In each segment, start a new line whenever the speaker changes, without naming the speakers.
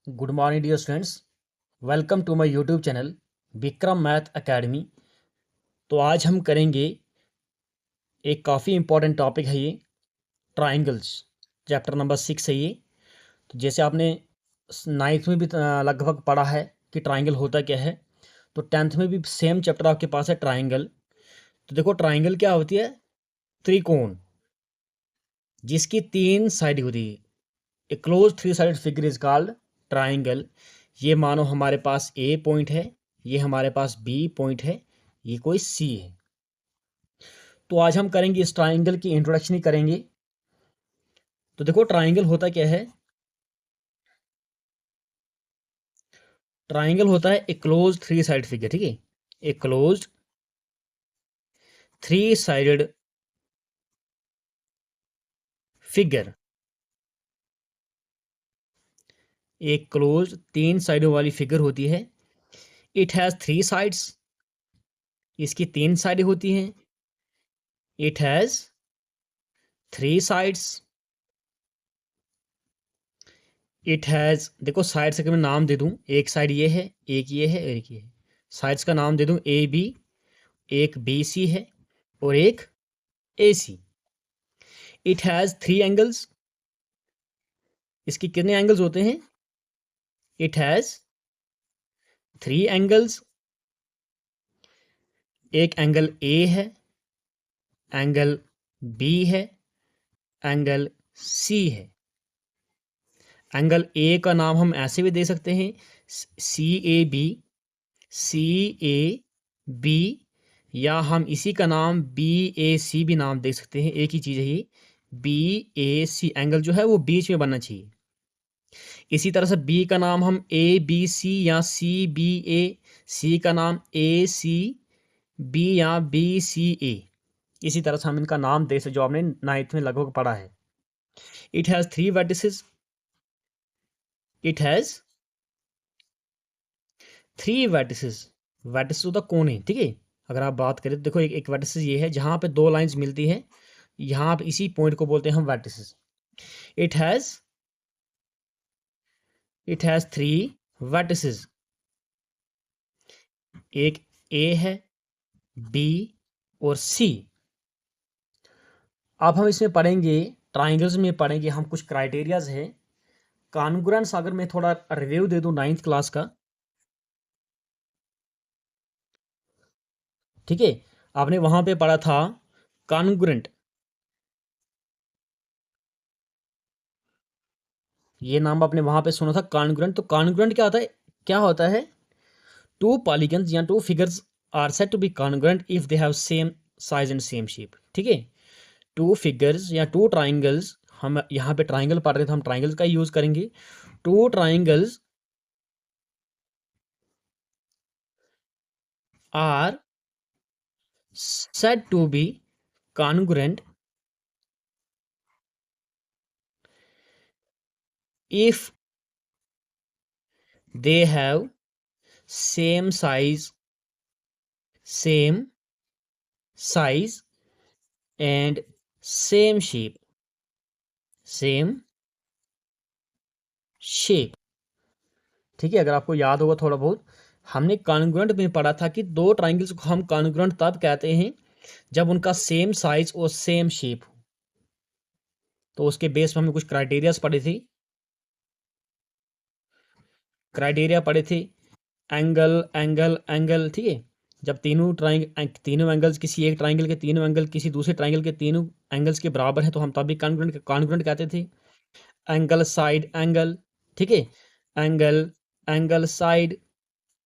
Good morning dear students, welcome to my YouTube channel Vikram math academy. तो आज हम करेंगे एक काफ़ी इम्पॉर्टेंट टॉपिक है ये ट्राइंगल्स। चैप्टर नंबर 6 है ये। तो जैसे आपने नाइन्थ में भी लगभग पढ़ा है कि ट्राइंगल होता क्या है, तो 10th में भी सेम चैप्टर आपके पास है ट्राइंगल। तो देखो ट्राइंगल क्या होती है, त्रिकोण जिसकी 3 साइड होती है। A close 3 sided figure is called triangle. ये मानो हमारे पास ए पॉइंट है, ये हमारे पास बी पॉइंट है, ये कोई सी है। तो आज हम करेंगे इस ट्राइंगल की इंट्रोडक्शन ही करेंगे। तो देखो ट्राइंगल होता क्या है। ट्राइंगल होता है ए क्लोज 3 साइड फिगर, ठीक है। ए क्लोज 3 साइडेड फिगर, एक क्लोज 3 साइडों वाली फिगर होती है। इट हैज 3 साइड्स, इसकी 3 साइडें होती हैं। It has 3 sides. It has, देखो साइड्स का मैं नाम दे दूं, एक साइड ये है, एक ये है और एक ये है। साइड्स का नाम दे दूं ए बी, एक बी सी है और एक ए सी। इट हैज़ 3 एंगल्स, इसके कितने एंगल्स होते हैं? It has 3 angles. एक एंगल ए है, एंगल बी है, एंगल सी है। एंगल ए का नाम हम ऐसे भी दे सकते हैं, सी ए बी, सी ए बी, या हम इसी का नाम बी ए सी भी नाम दे सकते हैं। एक ही चीज़ है ये, बी ए सी। एंगल जो है वो बीच में बनना चाहिए। इसी तरह से बी का नाम हम ए बी सी या सी बी ए, सी का नाम ए सी बी या बी सी ए। इसी तरह से हम इनका नाम दे सकते, जो आपने 9th में लगभग पढ़ा है। It has 3 vertices, it has 3 vertices. Vertices होता कोने, ठीक है। अगर आप बात करें तो देखो एक वर्टिसेस ये है जहाँ पे 2 लाइंस मिलती है, यहाँ पे इसी पॉइंट को बोलते हैं हम vertices. It has it has 3 vertices. एक ए है, बी और सी। अब हम इसमें पढ़ेंगे, ट्राइंगल्स में पढ़ेंगे हम कुछ क्राइटेरियाज है। कॉन्ग्रुएंस अगर मैं थोड़ा रिव्यू दे दूं 9th क्लास का, ठीक है। आपने वहां पे पढ़ा था कॉन्ग्रुएंट, ये नाम आपने वहां पे सुना था कॉन्ग्रुएंट। तो कॉन्ग्रुएंट क्या होता है? टू पॉलीगन्स या two figures are said to be congruent if they have same size and same shape, ठीक है। टू फिगर्स या टू ट्राइंगल्स, हम यहाँ पे ट्राइंगल पढ़ रहे थे, हम ट्राइंगल्स का यूज करेंगे। Two triangles are said to be congruent if they have same size and same shape, ठीक है। अगर आपको याद होगा थोड़ा बहुत, हमने कॉन्ग्रुएंट में पढ़ा था कि दो ट्राइंगल्स को हम कॉन्ग्रुएंट तब कहते हैं जब उनका सेम साइज और सेम शेप हो। तो उसके बेस पर हमने कुछ क्राइटेरिया पढ़े थे। एंगल एंगल एंगल, ठीक है। जब तीनों एंगल्स, किसी एक ट्राइंगल के तीनों एंगल किसी दूसरे ट्राइंगल के तीनों एंगल्स के बराबर है, तो हम तभी कॉन्ग्रुएंट कहते थे। एंगल साइड एंगल, ठीक है। Angle angle side,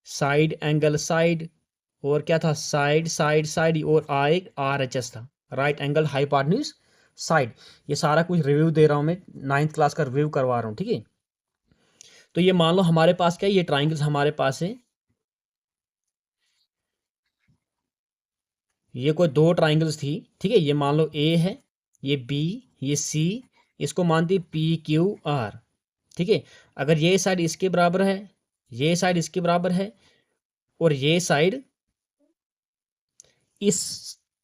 side angle side, और क्या था? साइड साइड साइड, और एक आर एच एस था, राइट एंगल हाइपोटेन्यूज साइड। ये सारा कुछ रिव्यू दे रहा हूँ मैं, 9th क्लास का रिव्यू करवा रहा हूँ, ठीक है। तो ये मान लो हमारे पास क्या है, ये ट्राइंगल्स हमारे पास है। ये कोई दो ट्राइंगल्स थी, ठीक है। ये मान लो ए है, ये बी, ये सी। इसको मानती पी क्यू आर, ठीक है। अगर ये साइड इसके बराबर है, ये साइड इसके बराबर है, और ये साइड इस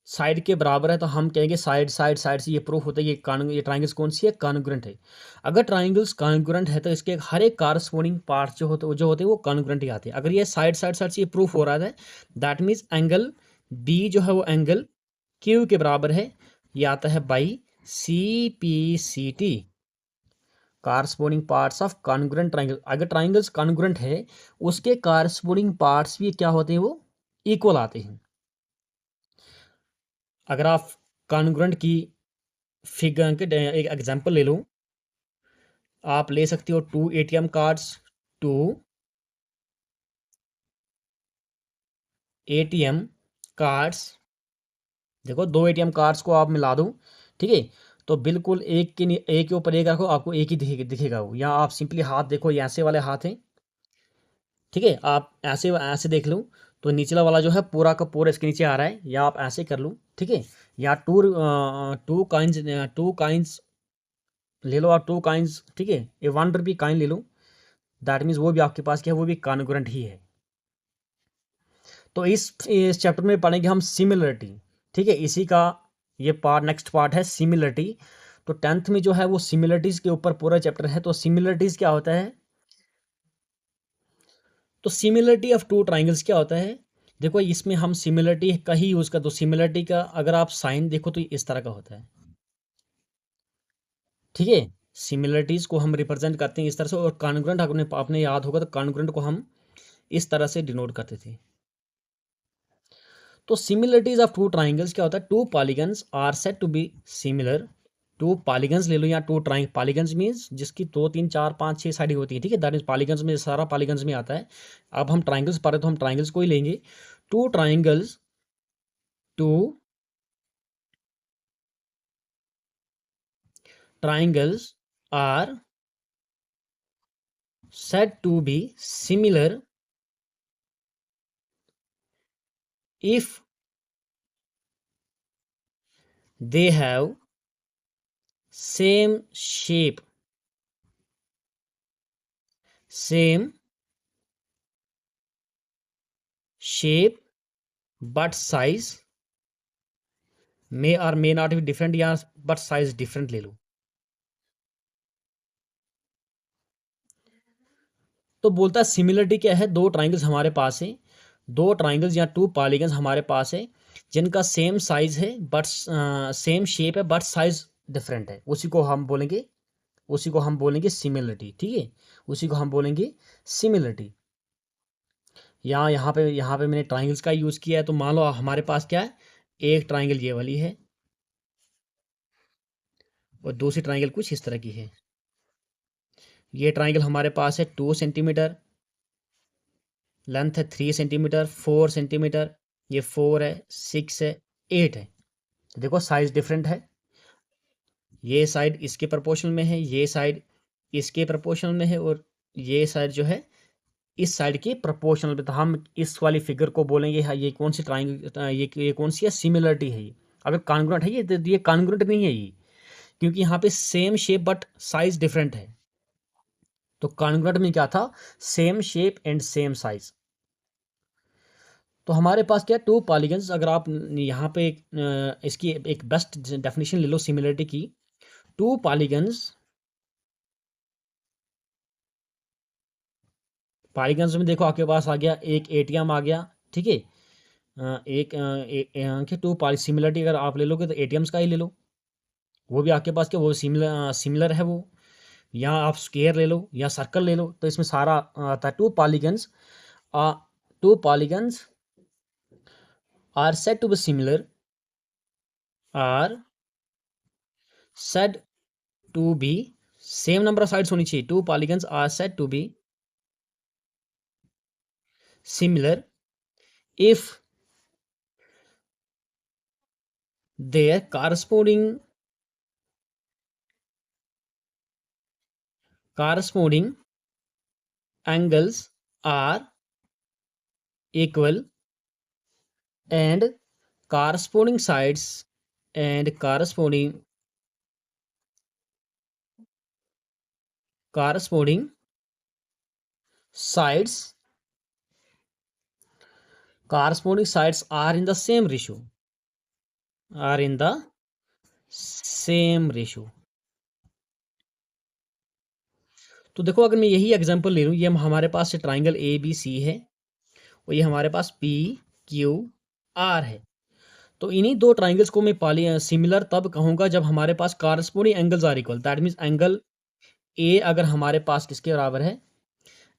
साइड के बराबर है तो हम कहेंगे साइड साइड साइड से ये प्रूफ होता है ये ट्राइंगल्स कौन सी है, कॉन्ग्रुएंट है। अगर ट्राइंगल्स कॉन्ग्रुएंट है तो इसके हर एक कॉरस्पॉन्डिंग पार्ट जो होते हैं वो कॉन्ग्रुएंट ही आते हैं। अगर ये साइड साइड साइड से ये प्रूफ हो रहा है दैट मीन्स एंगल बी जो है वो एंगल क्यू के बराबर है, ये आता है by C P C T, corresponding parts of congruent triangle. अगर ट्राइंगल्स कॉन्ग्रुएंट है उसके कॉरस्पॉन्डिंग पार्ट्स भी क्या होते हैं, वो इक्वल आते हैं। अगर आप कॉन्ग्रुएंट की फिगर के एक एग्जांपल ले लो, आप ले सकते हो 2 एटीएम कार्ड्स, 2 एटीएम कार्ड्स। देखो 2 एटीएम कार्ड्स को आप मिला दो, ठीक है, तो बिल्कुल एक के ऊपर एक रखो, आपको एक ही दिखेगा वो। या आप सिंपली हाथ देखो, ये ऐसे वाले हाथ हैं, ठीक है, आप ऐसे ऐसे देख लो तो निचला वाला जो है पूरा का पूरा इसके नीचे आ रहा है, या आप ऐसे कर लो, ठीक है। या टू काइंस ले लो, आप 2 काइंस, ठीक है, ये 1 रुपी काइन ले लो, दैट मीन्स वो भी आपके पास क्या है, वो भी कॉन्ग्रुएंट ही है। तो इस चैप्टर में पढ़ेंगे हम सिमिलरिटी, ठीक है, इसी का ये पार्ट नेक्स्ट पार्ट है सिमिलरिटी। तो 10th में जो है वो सिमिलरिटीज के ऊपर पूरा चैप्टर है। तो सिमिलरिटीज क्या होता है, तो सिमिलरिटी ऑफ टू ट्राइंगल्स क्या होता है, देखो इसमें हम सिमिलरिटी का ही यूज कर, तो सिमिलरिटी का अगर आप साइन देखो तो इस तरह का होता है, ठीक है। सिमिलरिटीज को हम रिप्रेजेंट करते हैं इस तरह से, और कॉन्ग्रुएंट आपने याद होगा तो कॉन्ग्रुएंट को हम इस तरह से डिनोट करते थे। तो सिमिलरिटीज ऑफ टू ट्राइंगल्स क्या होता है, two polygons are said to be similar. Two polygons ले लो या टू ट्राइंग, पॉलीगन्स मीन्स जिसकी 2 3 4 5 6 साइड होती है, ठीक है, दैट मीन्स पॉलीगन्स में सारा पॉलीगन्स में आता है। अब हम ट्राइंगल्स पढ़ रहे तो हम ट्राइंगल्स को ही लेंगे। Two triangles, two triangles are said to be similar if they have same shape, same shape but size may or may not be different, या but size different ले लो। तो बोलता है सिमिलरिटी क्या है, दो ट्राइंगल्स हमारे पास है, दो ट्राइंगल्स या टू पॉलीगन्स हमारे पास है जिनका सेम साइज है बट सेम शेप है बट साइज डिफरेंट है, उसी को हम बोलेंगे सिमिलरिटी, ठीक है, उसी को हम बोलेंगे सिमिलरिटी। यहाँ पे मैंने ट्राइंगल्स का यूज़ किया है, तो मान लो हमारे पास क्या है, एक ट्राइंगल ये वाली है और दूसरी ट्राइंगल कुछ इस तरह की है। ये ट्राइंगल हमारे पास है 2 सेंटीमीटर, लेंथ है 3 सेंटीमीटर, 4 सेंटीमीटर, ये 4 है, 6 है, 8 है। देखो साइज डिफरेंट है, ये साइड इसके प्रोपोर्शनल में है, ये साइड इसके प्रोपोर्शनल में है, और ये साइड जो है इस साइड के प्रोपोर्शनल में। तो हम इस वाली फिगर को बोलेंगे, हाँ ये कौन सी ट्राइंगल, ये कौन सी है, सिमिलरिटी है ये। अगर कॉन्ग्रुएंट है ये, तो ये कॉन्ग्रुएंट नहीं है ये, क्योंकि यहाँ पे same shape but size different है। तो कॉन्ग्रुएंट में क्या था, same shape and same size. तो हमारे पास क्या, टू पॉलीगन्स, अगर आप यहाँ पे इसकी एक बेस्ट डेफिनेशन ले लो सिमिलरिटी की, टू पॉलीगन्स, पॉलीगन्स में देखो आपके पास आ गया एक एटीएम आ गया, ठीक है, एक टू पॉली सिमिलरिटी अगर आप ले लोगे तो एटीएम्स का ही ले लो, वो भी आपके पास क्या, वो सिमिलर है वो। या आप स्क्वायर ले लो या सर्कल ले लो, तो इसमें सारा आता है। Two polygons are said to be similar, are said to be, same number of sides होनी चाहिए, two polygons are said to be similar if their corresponding angles are equal and corresponding sides and corresponding sides are in the same ratio, are in the same ratio. तो देखो अगर मैं यही example ले लूँ, ये हमारे पास ट्राइंगल ए बी सी है और ये हमारे पास पी क्यू आर है। तो इन्हीं दो ट्राइंगल्स को मैं पाली सिमिलर तब कहूँगा जब हमारे पास corresponding angles are equal. That means angle A अगर हमारे पास किसके बराबर है,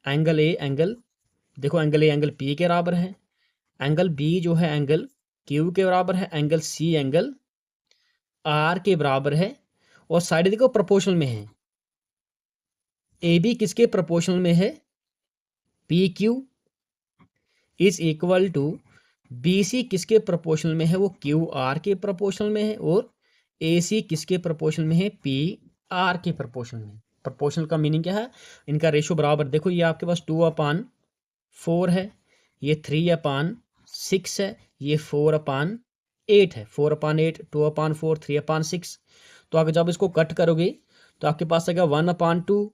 एंगल ए एंगल, देखो एंगल ए एंगल पी के बराबर है, एंगल बी जो है एंगल क्यू के बराबर है, एंगल सी एंगल आर के बराबर है, और साइड देखो प्रोपोर्शनल में है। ए बी किसके प्रोपोर्शनल में है, P Q is equal to B C किसके प्रोपोर्शनल में है, वो क्यू आर के प्रोपोर्शनल में है, और ए सी किसके प्रोपोर्शनल में है, पी आर के प्रोपोर्शनल में। प्रोपोर्शनल का मीनिंग क्या है, इनका रेशो बराबर। देखो ये आपके पास 2/4 है, ये 3/6 है, ये 4/8 है, 4/8 2/4 3/6। तो अगर जब इसको कट करोगे तो आपके पास आएगा 1/2,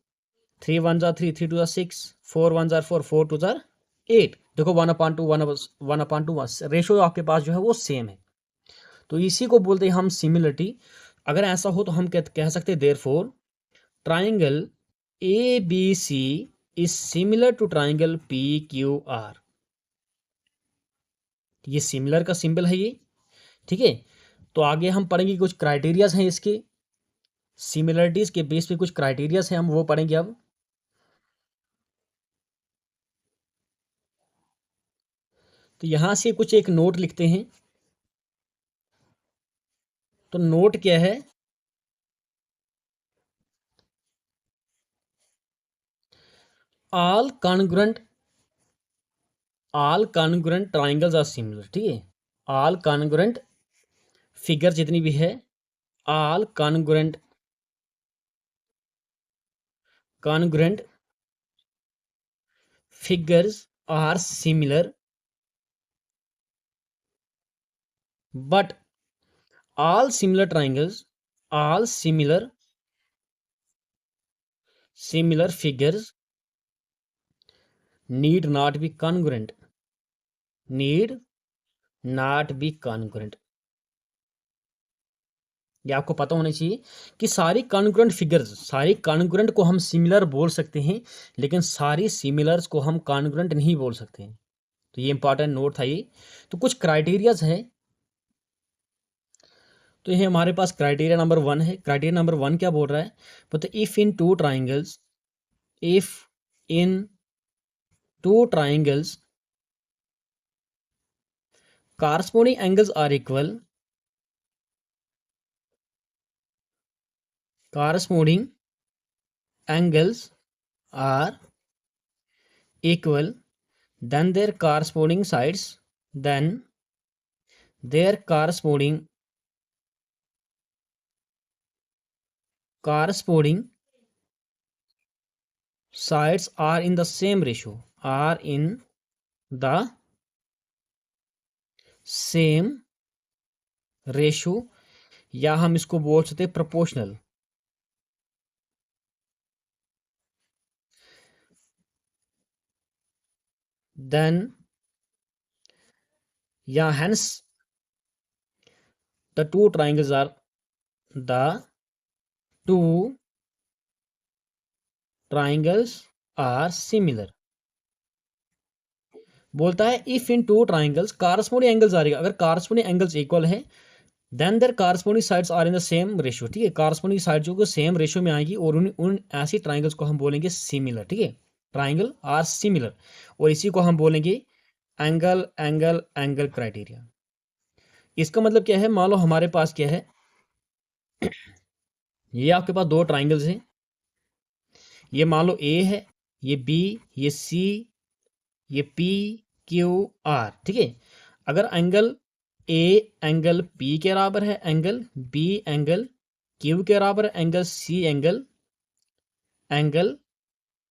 3 1 जार 3, 3 2 जार 6, 4 1 जार 4, 4 2 जार 8। देखो 1/2 1/2 रेशो आपके पास जो है वो सेम है। तो इसी को बोलते हैं हम सिमिलरिटी। अगर ऐसा हो तो हम कह सकते हैं therefore triangle A B C is similar to triangle P Q R. ये सिमिलर का सिंबल है ये, ठीक है। तो आगे हम पढ़ेंगे कुछ क्राइटेरियाज हैं इसके, सिमिलरिटीज के बेस पे कुछ क्राइटेरियाज हैं, हम वो पढ़ेंगे अब। तो यहां से कुछ एक नोट लिखते हैं। तो नोट क्या है, all congruent triangles are similar, ठीक है। ऑल कॉन्ग्रुएंट फिगर जितनी भी है, all congruent figures are similar, but all similar triangles, all similar figures need not be congruent, need not be congruent। ये आपको पता होना चाहिए कि सारी कॉन्ग्रुएंट फिगर्स, सारी कॉन्ग्रुएंट को हम सिमिलर बोल सकते हैं, लेकिन सारी सिमिलर्स को हम कॉन्ग्रुएंट नहीं बोल सकते हैं। तो ये इंपॉर्टेंट नोट था ये। तो कुछ क्राइटेरियाज है, तो ये हमारे पास क्राइटेरिया नंबर 1 है। क्राइटेरिया नंबर 1 क्या बोल रहा है, तो if in two triangles, if in two triangles corresponding angles are equal, corresponding angles are equal, then their corresponding sides, then their corresponding sides are in the same ratio, are in the same ratio, या हम इसको बोल सकते proportional. then या hence the two triangles are the two triangles are similar। बोलता है if in two triangles corresponding angles आ रही है, अगर कॉरस्पॉन्डिंग एंगल्स इक्वल है, then their corresponding sides are in the same ratio, ठीक है। कॉरस्पॉन्डिंग साइड जो सेम रेशियो में आएगी, और उन ऐसी ट्राइंगल्स को हम बोलेंगे सिमिलर, ठीक है। ट्राइंगल आर सिमिलर, और इसी को हम बोलेंगे एंगल एंगल एंगल क्राइटेरिया। इसका मतलब क्या है, मान लो हमारे पास क्या है, ये आपके पास दो ट्राइंगल्स हैं, ये मान लो ए है, ये बी, ये सी, ये पी क्यू आर, ठीक है। अगर एंगल ए एंगल पी के बराबर है, एंगल बी एंगल क्यू के बराबर है, एंगल सी एंगल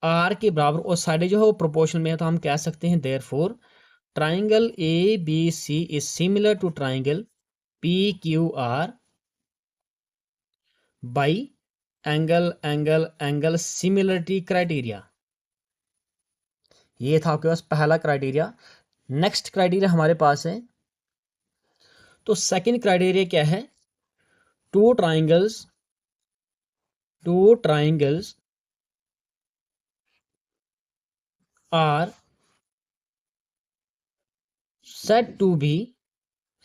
आर के बराबर, और साइड जो है वो प्रोपोर्शनल में है, तो हम कह सकते हैं therefore triangle A B C is similar to triangle P Q R by angle angle angle similarity criteria. ये था आपके पास पहला क्राइटेरिया। नेक्स्ट क्राइटेरिया हमारे पास है, तो सेकंड क्राइटेरिया क्या है? Two triangles are said to be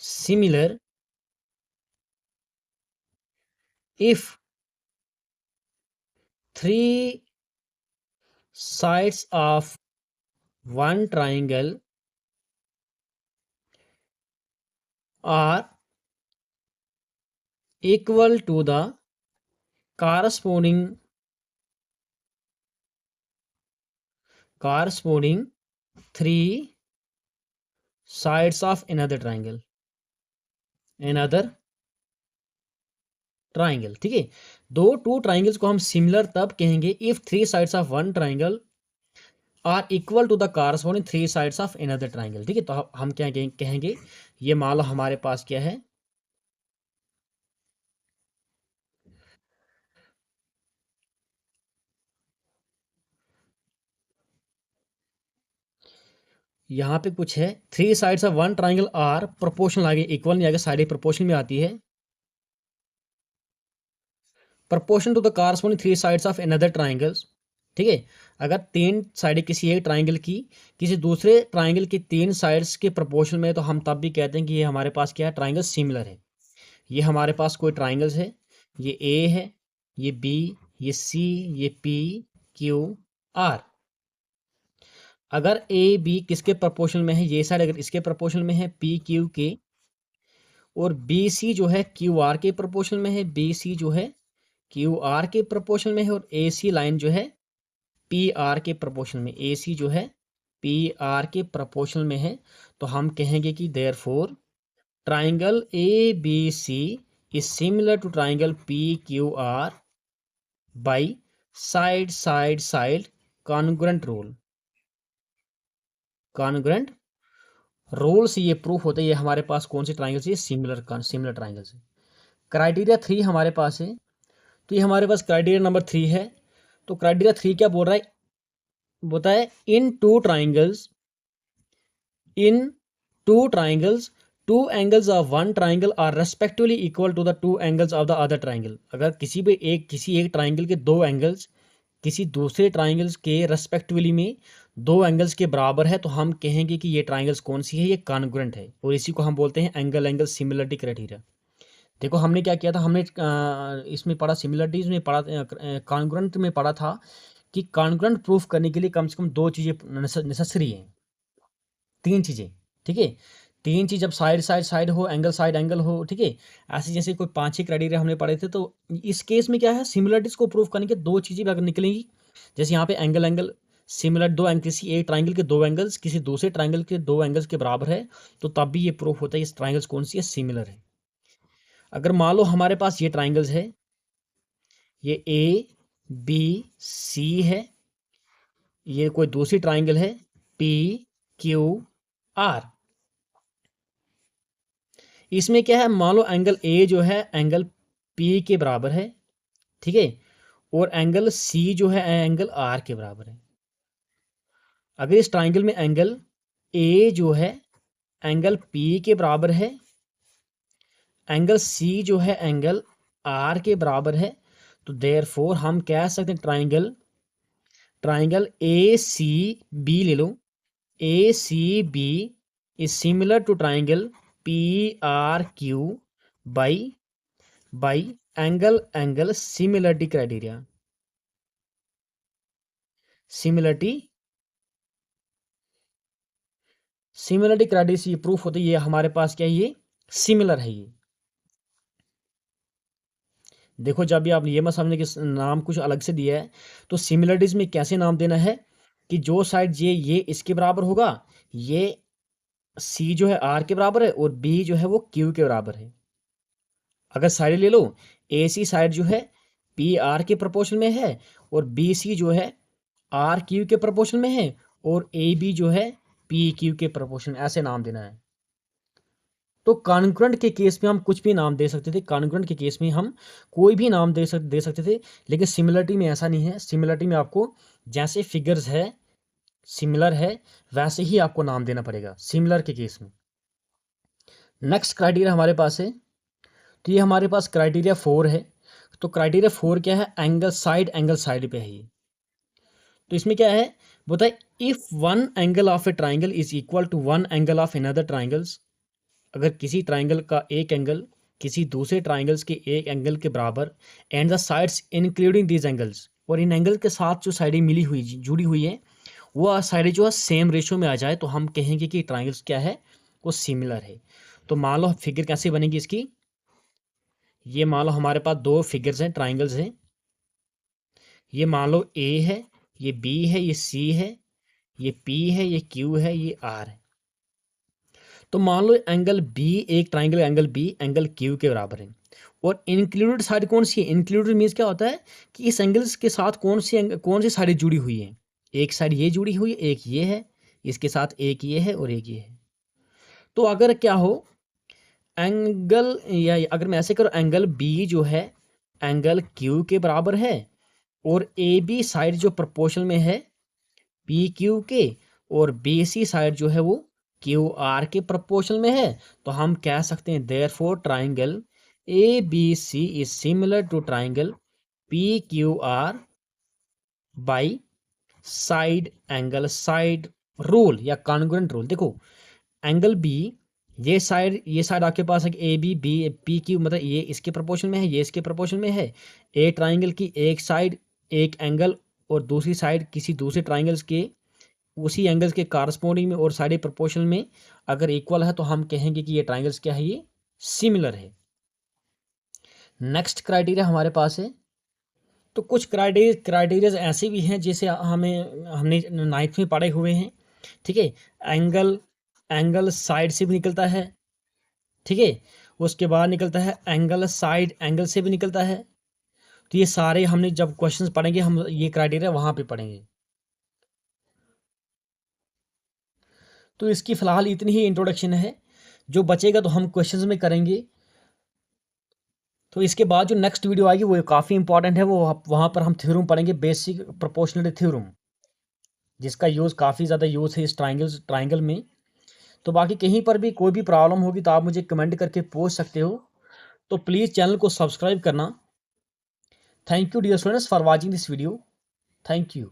similar if three sides of one triangle are equal to the corresponding three sides of another triangle. ठीक है। दो टू ट्राइंगल्स को हम सिमिलर तब कहेंगे if three sides of one triangle are equal to the corresponding three sides of another triangle. ठीक है, तो हम क्या कहेंगे, ये मान लो हमारे पास क्या है, यहाँ पे कुछ है, three sides of one triangle are proportional, आगे इक्वल नहीं आगे साइड प्रोपोर्शनल में आती है, proportion to the corresponding three sides of another triangles. ठीक है, अगर तीन साइडें किसी एक ट्राइंगल की किसी दूसरे ट्राइंगल की तीन साइड्स के प्रोपोर्शन में, तो हम तब भी कहते हैं कि ये हमारे पास क्या है, ट्राइंगल सिमिलर है। ये हमारे पास कोई ट्राइंगल्स है, ये ए है, ये बी, ये सी, ये पी, क्यू, आर। अगर ए बी किसके प्रोपोर्शनल में है, ये साइड अगर इसके प्रोपोर्शनल में है पी क्यू के, और बी सी जो है क्यू आर के प्रोपोर्शनल में है, बी सी जो है क्यू आर के प्रोपोर्शनल में है, और ए सी लाइन जो है पी आर के प्रोपोर्शनल में, ए सी जो है पी आर के प्रोपोर्शनल में है, तो हम कहेंगे कि therefore triangle A B C is similar to triangle P Q R by side side side congruent rule से ये प्रूफ होता है। ये हमारे पास कौन सी ट्राइंगल से, सिमिलर ट्राइंगल से। क्राइटेरिया 3 हमारे पास है, तो ये हमारे पास क्राइटेरिया नंबर 3 है। तो क्राइटेरिया 3 क्या बोल रहा है, बोलता है in two triangles two angles of one triangle are respectively equal to the two angles of the other triangle. अगर किसी एक ट्राइंगल के दो एंगल्स किसी दूसरे ट्राइंगल्स के रेस्पेक्टिवली में दो एंगल्स के बराबर है, तो हम कहेंगे कि ये ट्राइंगल्स कौन सी है, ये कॉन्ग्रुएंट है, और इसी को हम बोलते हैं एंगल सिमिलरिटी क्राइटेरिया। देखो हमने क्या किया था, हमने इसमें पढ़ा सिमिलरिटीज में पढ़ा, कॉन्ग्रुएंट में पढ़ा था कि कॉन्ग्रुएंट प्रूफ करने के लिए कम से कम दो चीज़ें नेसेसरी हैं, तीन चीज़ें। ठीक है, तीन चीज़, जब साइड हो, एंगल हो, ठीक है, ऐसे जैसे कोई 5-6 क्राइटेरिया हमने पढ़े थे। तो इस केस में क्या है, सिमिलरिटीज को प्रूफ करने के दो चीज़ें भी अगर निकलेंगी, जैसे यहाँ पे एंगल सिमिलर, दो एंगल किसी एक ट्राइंगल के दो एंगल्स किसी दूसरे ट्राइंगल के दो एंगल्स के बराबर है, तो तब भी ये प्रूफ होता है इस ट्राइंगल्स कौन सी है, सिमिलर है। अगर मान लो हमारे पास ये ट्राइंगल्स है, ये ए बी सी है, ये कोई दूसरी ट्राइंगल है पी क्यू आर, इसमें क्या है, मान लो एंगल ए जो है एंगल पी के बराबर है, ठीक है, और एंगल सी जो है एंगल आर के बराबर है। अगर इस ट्राइंगल में एंगल ए जो है एंगल पी के बराबर है, एंगल सी जो है एंगल आर के बराबर है, तो देयरफॉर हम कह सकते हैं ट्राइंगल ए सी बी ले लो, A C B is similar to triangle P R Q by angle similarity criteria. Similarity criteria से ये प्रूफ होता है, ये हमारे पास क्या है, ये सिमिलर है। ये देखो, जब भी आप ये मत समझने कि नाम कुछ अलग से दिया है, तो सिमिलरिटीज में कैसे नाम देना है कि जो साइड ये इसके बराबर होगा, ये सी जो है आर के बराबर है, और बी जो है वो क्यू के बराबर है। अगर साइड ले लो, ए सी साइड जो है पी आर के प्रोपोर्शन में है, और बी सी जो है आर क्यू के प्रोपोर्शन में है, और ए बी जो है पी क्यू के प्रोपोर्शन, ऐसे नाम देना है। तो कॉन्ग्रुएंट के केस में हम कुछ भी नाम दे सकते थे, कॉन्ग्रुएंट के केस में हम कोई भी नाम दे सकते थे, लेकिन सिमिलरिटी में ऐसा नहीं है। सिमिलरिटी में आपको जैसे फिगर्स है सिमिलर है, वैसे ही आपको नाम देना पड़ेगा सिमिलर के केस में। नेक्स्ट क्राइटेरिया हमारे पास है, तो ये हमारे पास क्राइटेरिया 4 है। तो क्राइटेरिया 4 क्या है, एंगल साइड पे है ये। तो इसमें क्या है बताए, if one angle of a triangle is equal to one angle of another triangles, अगर किसी ट्राइंगल का एक एंगल किसी दूसरे ट्राइंगल्स के एक एंगल के बराबर, and the sides including these angles, और इन एंगल के साथ जो साइडें मिली हुई जुड़ी हुई है वो साइडें जो है सेम रेशो में आ जाए, तो हम कहेंगे कि ट्राइंगल्स क्या है, वो सिमिलर है। तो मान लो फिगर कैसे बनेगी इसकी, ये मान लो हमारे पास दो फिगर्स हैं, ट्राइंगल्स हैं। ये मान लो ए है, ये बी है, ये सी है, ये पी है, ये क्यू है, ये आर है। तो मान लो एंगल बी, एक triangle angle B angle Q के बराबर है, और इंक्लूडेड साइड कौन सी है, इंक्लूडेड मीन्स क्या होता है कि इस एंगल्स के साथ कौन सी साइड जुड़ी हुई है। एक साइड ये जुड़ी हुई है, एक ये है, इसके साथ एक ये है और एक ये है। तो अगर क्या हो एंगल, या अगर मैं ऐसे करूँ, एंगल बी जो है एंगल क्यू के बराबर है, और ए बी साइड जो प्रोपोर्शनल में है पी क्यू के, और बी सी साइड जो है वो क्यू आर के प्रोपोर्शनल में है, तो हम कह सकते हैं therefore triangle A B C is similar to triangle P Q R by side angle side rule या कॉन्ग्रुएंट रूल। देखो एंगल बी, ये साइड आपके पास है A B B P Q, मतलब ये इसके प्रोपोर्शन में है, ये इसके प्रोपोर्शन में है। ए ट्राइंगल की एक साइड एक एंगल और दूसरी साइड किसी दूसरे ट्राइंगल्स के उसी एंगल्स के कारस्पोंडिंग में और साइड प्रोपोर्शनल में अगर इक्वल है, तो हम कहेंगे कि ये ट्राइंगल्स क्या है, ये सिमिलर है। नेक्स्ट क्राइटेरिया हमारे पास है, तो कुछ क्राइटेरियाज ऐसे भी हैं जैसे हमने नाइन्थ में पढ़े हुए हैं, ठीक है। एंगल साइड से भी निकलता है, ठीक है। उसके बाद निकलता है एंगल साइड एंगल से भी निकलता है। तो ये सारे हमने जब क्वेश्चंस पढ़ेंगे हम ये क्राइटेरिया वहां पे पढ़ेंगे। तो इसकी फिलहाल इतनी ही इंट्रोडक्शन है, जो बचेगा तो हम क्वेश्चंस में करेंगे। तो इसके बाद जो नेक्स्ट वीडियो आएगी वो काफ़ी इंपॉर्टेंट है, वो वहाँ पर हम थ्योरम पढ़ेंगे, बेसिक प्रोपोर्शनलिटी थ्योरम, जिसका यूज़ काफ़ी ज़्यादा यूज़ है इस ट्राइंगल में। तो बाकी कहीं पर भी कोई भी प्रॉब्लम होगी तो आप मुझे कमेंट करके पूछ सकते हो। तो प्लीज़ चैनल को सब्सक्राइब करना। Thank you dear students for watching this video. Thank you.